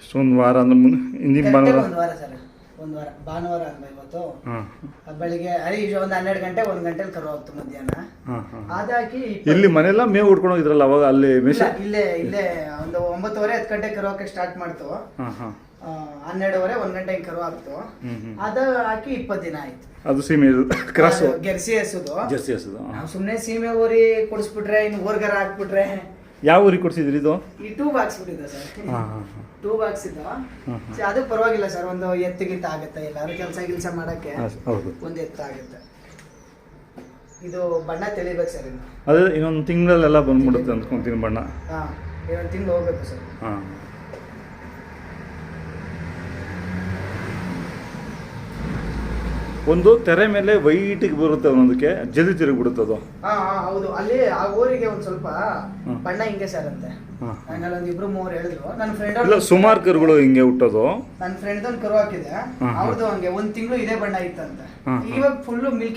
ಒಂದು ವಾರ ಅಂದ್ರೆ ಹಿಂದಿನ ಭಾನುವಾರ ಒಂದು ವಾರ ಸರ್, ಒಂದು ವಾರ ಭಾನುವಾರ ಅಲ್ವಾ ಇವತ್ತು. ಬೆಳಿಗ್ಗೆ ಈಗ ಒಂದು 12 ಗಂಟೆ 1 ಗಂಟೆಲಿ ಕರು ಹೋಗ್ತು ಮಧ್ಯಾಹ್ನ. ಅದಾಕಿ ಇಲ್ಲಿ ಮನೆಲ್ಲ ಮೇವು ಉಡ್ಕೊಂಡು ಹೋಗಿದ್ರಲ್ಲ ಅವಾಗ ಅಲ್ಲಿ ಇಲ್ಲೇ ಒಂದು 9:30 10 ಗಂಟೆ ಕರು ಹಾಕಿ ಸ್ಟಾರ್ಟ್ ಮಾಡ್ತು. 12:30 1 ಗಂಟೆ ಕರು ಹಾಕ್ತು. ಅದ ಹಾಕಿ 20 ದಿನ ಆಯ್ತು. ಅದು ಸೀಮೆ ಕ್ರಾಸ್ ಗೆರ್ಸಿ ಹಸುದು. ಜರ್ಸಿ ಹಸುದು. ನಾವು ಸುಮ್ಮನೆ ಸೀಮೆ ಊರಿ ಕೊಡಿಸ್ಬಿಟ್ರೆ ಇನ್ನು ಊರ್ಗರ ಹಾಕ್ಬಿಟ್ರೆ. ಯಾವ ಊರಿಗೆ ಕೊಡ್ಸಿದ್ರಿ ಇದು? ಈ 2 ಬಾಕ್ಸ್ ಬಿಟ್ಟಿದೆ ಸರ್. 2 ಬಾಕ್ಸ್ ಇದ್ದು ಅದು ಪರವಾಗಿಲ್ಲ ಸರ್. ಒಂದು ಎತ್ತಿಗಿತ್ತ ಆಗುತ್ತೆ, ಎಲ್ಲಾರು ಕೆಲಸ ಮಾಡಕ್ಕೆ ಒಂದು ಎತ್ತ ಆಗುತ್ತೆ. ಇದು ಬಣ್ಣ ತೆಳಿಬೇಕು ಸರ್. ಇನ್ನು ಅದೇ ಇನ್ನೊಂದು ತಿಂಗಳಲ್ಲೆಲ್ಲ ಬಂದ್ಬಿಡುತ್ತೆ ಅಂದ್ಕೊಂತೀನಿ ಬಣ್ಣ. ಇನ್ನೊಂದು ತಿಂಗಳು ಹೋಗ್ಬೇಕು ಸರ್. ಒಂದು ತೆರೆ ಮೇಲೆ ವೈಟಿಗೆ ಬರುತ್ತೆ, ಒಂದಕ್ಕೆ ಜಲ್ದಿ ತಿರುಗಿಬಿಡುತ್ತೆ ಅದು. ಹೌದು. ಅಲ್ಲಿ ಆ ಊರಿಗೆ ಒಂದ್ ಸ್ವಲ್ಪ ಬಣ್ಣ ಹಿಂಗೆ ಸರ್ ಅಂತೆ. ಒಂದು 2-3 ಹೇಳಿದ್ರು. ನನ್ನ ಫ್ರೆಂಡ್ ಸುಮಾರು ಕರುಗಳು ಹಿಂಗೆ ಹುಟ್ಟೋದು. ನನ್ನ ಫ್ರೆಂಡ್ ಒಂದು ಕರು ಹಾಕಿದೆ, ಅವ್ರದ್ದು ಹಂಗೆ 1 ತಿಂಗಳು ಇದೇ ಬಣ್ಣ ಇತ್ತಂತೆ. ಇವಾಗ ಫುಲ್ಲು ಮಿಲ್ಕಿ